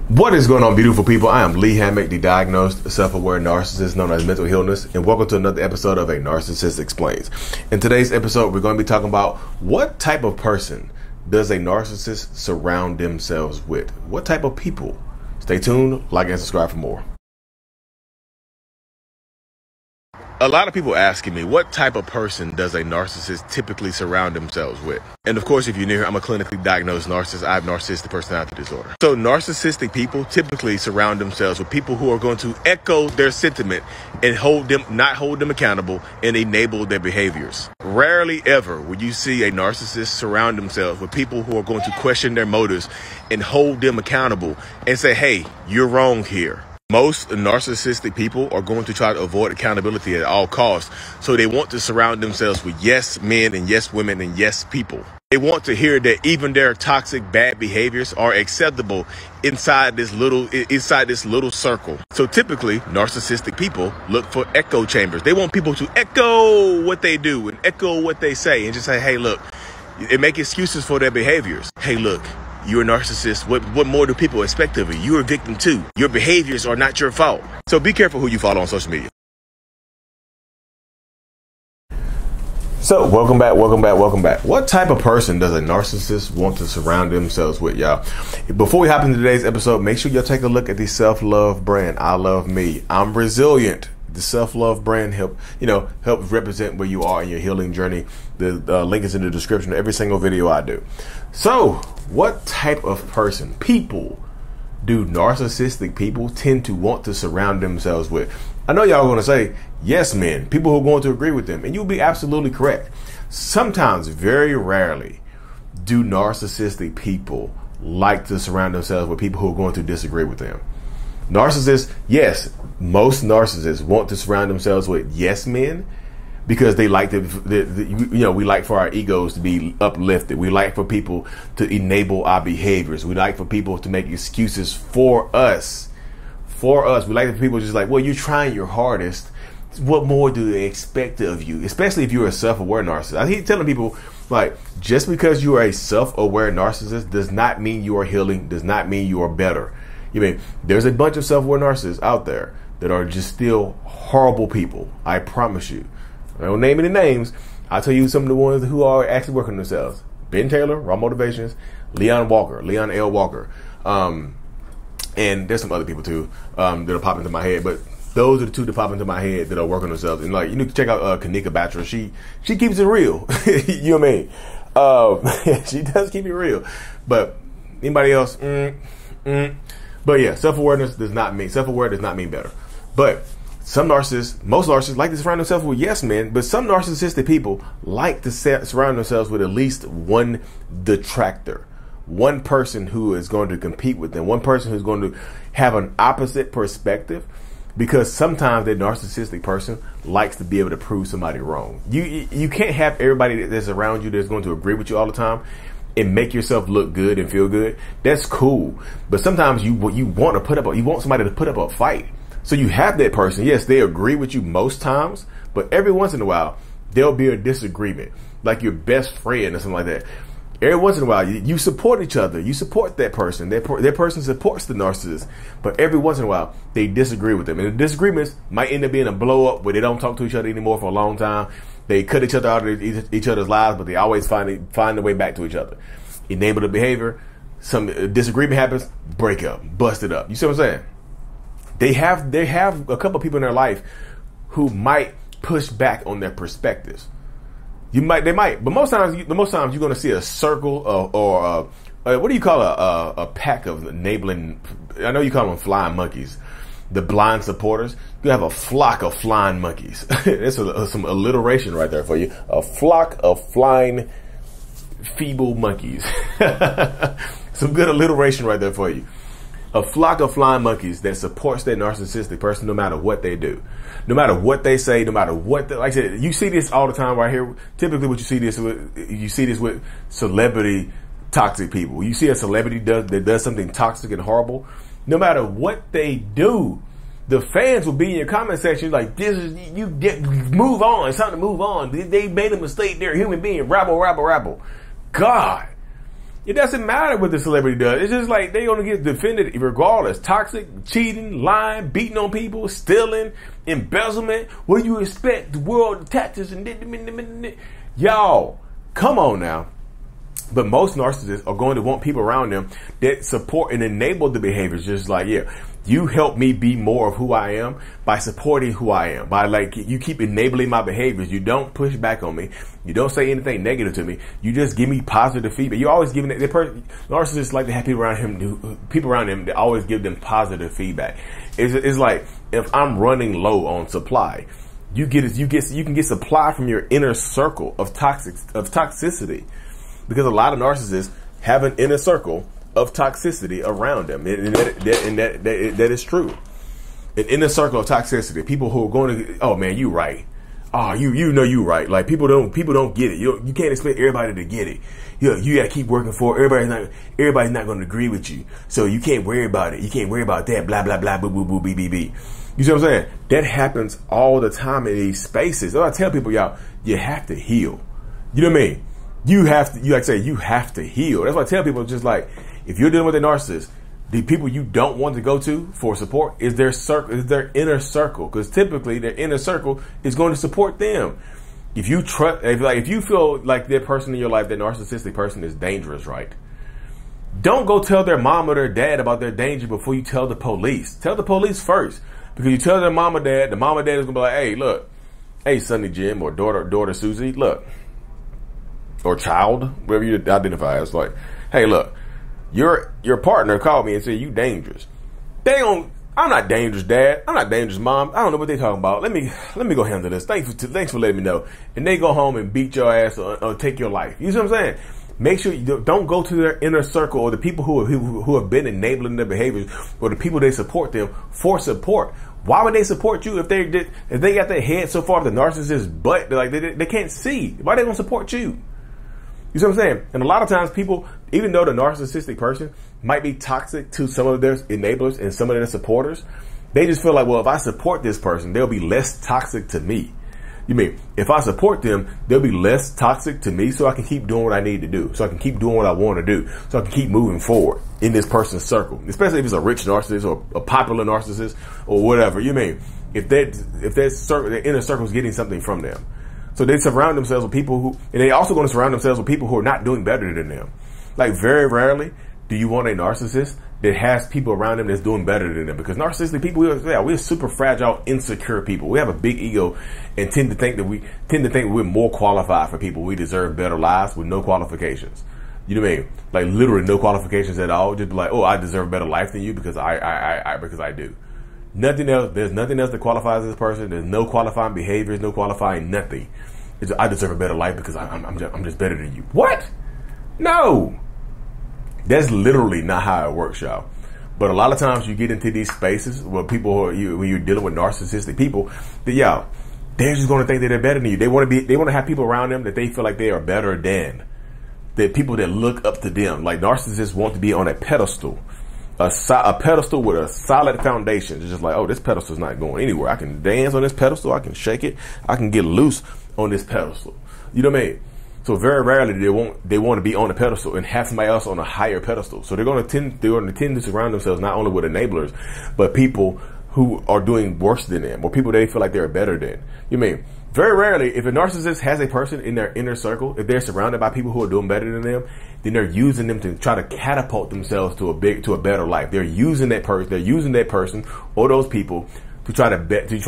What is going on, beautiful people? I am Lee Hammock, the diagnosed self-aware narcissist known as mental illness, and welcome to another episode of A Narcissist Explains. In today's episode, we're going to be talking about what type of person does a narcissist surround themselves with? What type of people? Stay tuned, like and subscribe for more. A lot of people asking me, what type of person does a narcissist typically surround themselves with? And of course, if you're new here, I'm a clinically diagnosed narcissist. I have narcissistic personality disorder. So narcissistic people typically surround themselves with people who are going to echo their sentiment and not hold them accountable and enable their behaviors. Rarely ever will you see a narcissist surround themselves with people who are going to question their motives and hold them accountable and say, hey, you're wrong here. Most narcissistic people are going to try to avoid accountability at all costs. So they want to surround themselves with yes men and yes women and yes people. They want to hear that even their toxic bad behaviors are acceptable inside this little circle. So typically narcissistic people look for echo chambers. They want people to echo what they do and echo what they say and just say, hey, look, and make excuses for their behaviors. Hey, look. You're a narcissist. What more do people expect of you? You're a victim too. Your behaviors are not your fault. So be careful who you follow on social media. So welcome back. What type of person does a narcissist want to surround themselves with, y'all? Before we hop into today's episode, make sure y'all take a look at the self-love brand. I love me. I'm resilient. The self-love brand helps represent where you are in your healing journey. The link is in the description of every single video I do. So what type of people do narcissistic people tend to want to surround themselves with? I know y'all are going to say yes men, people who are going to agree with them, and you'll be absolutely correct. Sometimes, very rarely, do narcissistic people like to surround themselves with people who are going to disagree with them. Narcissists, yes, most narcissists want to surround themselves with yes men because they like we like for our egos to be uplifted. We like for people to enable our behaviors. We like for people to make excuses for us. We like for people just like, well, you're trying your hardest. What more do they expect of you? Especially if you're a self-aware narcissist. I keep telling people, like, just because you are a self-aware narcissist does not mean you are healing, does not mean you are better. You mean there's a bunch of self-aware narcissists out there that are just still horrible people. I promise you. I don't name any names. I'll tell you some of the ones who are actually working themselves. Ben Taylor, Raw Motivations, Leon L. Walker. And there's some other people too that'll pop into my head. But those are the two that pop into my head that are working themselves. And like, you need to check out Kanika Batra. She keeps it real. You know what I mean? She does keep it real. But anybody else? But yeah, self-awareness does not mean better. But most narcissists like to surround themselves with yes men, but some narcissistic people like to surround themselves with at least one detractor, one person who is going to compete with them, one person who's going to have an opposite perspective, because sometimes that narcissistic person likes to be able to prove somebody wrong. You can't have everybody that's around you that's going to agree with you all the time and make yourself look good and feel good. That's cool. But sometimes you want somebody to put up a fight. So you have that person. Yes, they agree with you most times, but every once in a while, there'll be a disagreement, like your best friend or something like that. Every once in a while, you support each other. You support that person. That person supports the narcissist. But every once in a while, they disagree with them. And the disagreements might end up being a blow up where they don't talk to each other anymore for a long time. They cut each other out of each other's lives, but they always find their way back to each other. Enable the behavior. Some disagreement happens, break up, bust it up. You see what I'm saying? They have a couple of people in their life who might push back on their perspectives. They might, but most times you're going to see a circle or what do you call a pack of enabling? I know you call them flying monkeys, the blind supporters. You have a flock of flying monkeys. There's some alliteration right there for you. A flock of flying feeble monkeys. Some good alliteration right there for you. A flock of flying monkeys that supports that narcissistic person no matter what they do, no matter what they say, no matter what. Like I said, you see this all the time right here. Typically, what you see this with celebrity toxic people. You see a celebrity that does something toxic and horrible. No matter what they do, the fans will be in your comment section like, "This is move on. It's time to move on. They made a mistake. They're a human being. Rabble. God." It doesn't matter what the celebrity does. It's just like they gonna get defended regardless. Toxic, cheating, lying, beating on people, stealing, embezzlement. What do you expect? The world taxes and y'all, come on now. But most narcissists are going to want people around them that support and enable the behaviors. Just like, yeah, you help me be more of who I am by supporting who I am. By like, you keep enabling my behaviors. You don't push back on me. You don't say anything negative to me. You just give me positive feedback. You're always giving it. Narcissists like to have people around him that always give them positive feedback. It's like if I'm running low on supply, you can get supply from your inner circle of toxicity. Because a lot of narcissists have an inner circle of toxicity around them. And that is true. An inner circle of toxicity. People who are going to, oh man, you right. Oh, you know you right. Like people don't get it. You can't expect everybody to get it. You gotta keep working for it. Everybody's not gonna agree with you. So you can't worry about it. You can't worry about that. Blah, blah, blah, boo, boo, boo, bee, bee, bee. You see what I'm saying? That happens all the time in these spaces. So I tell people, y'all, you have to heal. You know what I mean? You have to heal. That's why I tell people, just like, if you're dealing with a narcissist, the people you don't want to go to for support is their circle, is their inner circle. Because typically their inner circle is going to support them. If you feel like that person in your life, that narcissistic person is dangerous, right? Don't go tell their mom or their dad about their danger before you tell the police. Tell the police first. Because you tell their mom or dad, the mom or dad is going to be like, hey, look, hey, Sonny Jim or daughter Susie, look. Or child, whatever you identify as, like, hey, look, your partner called me and said you dangerous. I'm not dangerous, Dad. I'm not dangerous, Mom. I don't know what they talking about. Let me go handle this. Thanks for letting me know. And they go home and beat your ass or take your life. You see what I'm saying? Make sure you don't go to their inner circle or the people who have been enabling their behaviors or the people they support them for support. Why would they support you if they got their head so far up the narcissist's butt? Like they can't see. Why they gonna support you? You see what I'm saying? And a lot of times people, even though the narcissistic person might be toxic to some of their enablers and some of their supporters, they just feel like, well, if I support this person, they'll be less toxic to me. You mean, if I support them, they'll be less toxic to me so I can keep doing what I need to do. So I can keep doing what I want to do. So I can keep moving forward in this person's circle. Especially if it's a rich narcissist or a popular narcissist or whatever. You mean, if their inner circle is getting something from them. So they surround themselves with people and they also going to surround themselves with people who are not doing better than them. Like very rarely do you want a narcissist that has people around them that's doing better than them. Because narcissistic people, we're super fragile, insecure people. We have a big ego and tend to think that we're more qualified for people. We deserve better lives with no qualifications. You know what I mean? Like literally no qualifications at all. Just be like, oh, I deserve a better life than you because I do. Nothing else. There's nothing else that qualifies this person. There's no qualifying behaviors, no qualifying nothing. I deserve a better life because I'm just better than you. What? No. That's literally not how it works, y'all. But a lot of times you get into these spaces where when you're dealing with narcissistic people, that they're just going to think that they're better than you. They want to have people around them that they feel like they are better than. That people that look up to them. Like narcissists want to be on a pedestal. A pedestal with a solid foundation. It's just like, oh, this pedestal's not going anywhere. I can dance on this pedestal. I can shake it. I can get loose on this pedestal. You know what I mean? So very rarely they want to be on a pedestal and have somebody else on a higher pedestal. So they're going to tend to surround themselves not only with enablers, but people who are doing worse than them or people they feel like they're better than. You mean? Very rarely, if a narcissist has a person in their inner circle, if they're surrounded by people who are doing better than them, then they're using them to try to catapult themselves to a better life. They're using that person or those people to try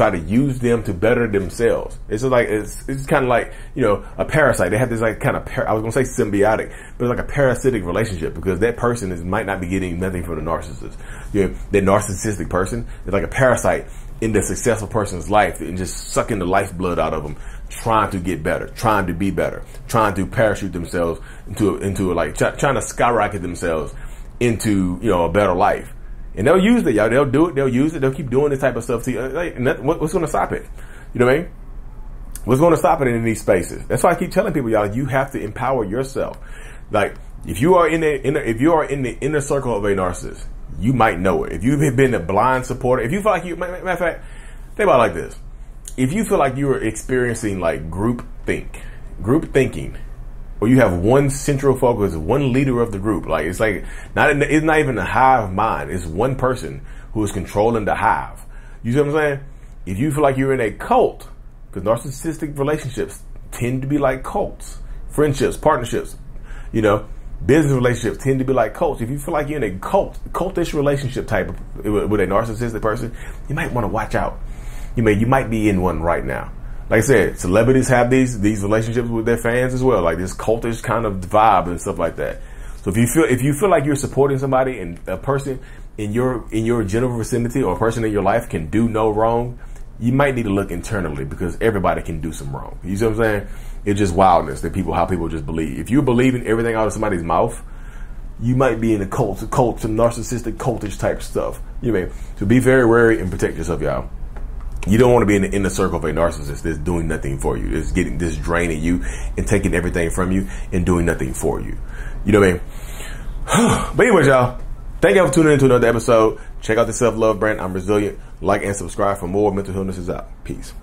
to use them to better themselves. It's just like it's kind of like, you know, a parasite. They have this like kind of I was gonna say symbiotic, but it's like a parasitic relationship because that person might not be getting nothing from the narcissist. You know, that narcissistic person is like a parasite in the successful person's life and just sucking the lifeblood out of them, trying to get better, trying to be better, trying to parachute themselves into like trying to skyrocket themselves into, you know, a better life. And they'll use it, y'all. They'll do it. They'll use it. They'll keep doing this type of stuff to you. Like, what's going to stop it? You know what I mean? What's going to stop it in these spaces? That's why I keep telling people, y'all, you have to empower yourself. Like, if you are in the inner circle of a narcissist, you might know it. If you've been a blind supporter, if you feel like matter of fact, think about it like this. If you feel like you are experiencing like group thinking, or you have one central focus, one leader of the group. Like it's not even a hive mind. It's one person who is controlling the hive. You see what I'm saying? If you feel like you're in a cult, because narcissistic relationships tend to be like cults, friendships, partnerships, business relationships tend to be like cults. If you feel like you're in a cultish relationship type with a narcissistic person, you might want to watch out. You might be in one right now. Like I said, celebrities have these relationships with their fans as well, like this cultish kind of vibe and stuff like that. So if you feel like you're supporting somebody and a person in your general vicinity or a person in your life can do no wrong, you might need to look internally, because everybody can do some wrong. You see what I'm saying? It's just wildness that how people just believe. If you believe in everything out of somebody's mouth, you might be in a cult, some narcissistic, cultish type stuff. So be very wary and protect yourself, y'all. You don't want to be in the inner circle of a narcissist that's doing nothing for you. That's draining you and taking everything from you and doing nothing for you. You know what I mean? But anyways, y'all, thank you for tuning in to another episode. Check out the Self-Love brand. I'm Resilient. Like and subscribe for more. Mental Illness is out. Peace.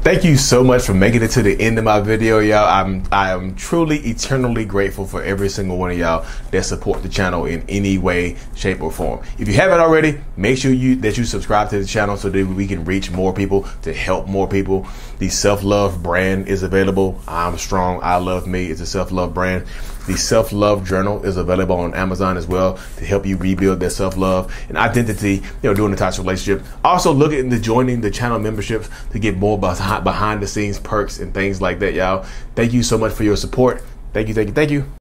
Thank you so much for making it to the end of my video, y'all. I am truly eternally grateful for every single one of y'all that support the channel in any way, shape, or form. If you haven't already, make sure that you subscribe to the channel so that we can reach more people, to help more people. The Self-Love brand is available. I'm strong. I love me. It's a Self-Love brand. The Self-Love Journal is available on Amazon as well to help you rebuild that self-love and identity, during the toxic relationship. Also, look into joining the channel memberships to get more behind the scenes perks and things like that, y'all. Thank you so much for your support. Thank you.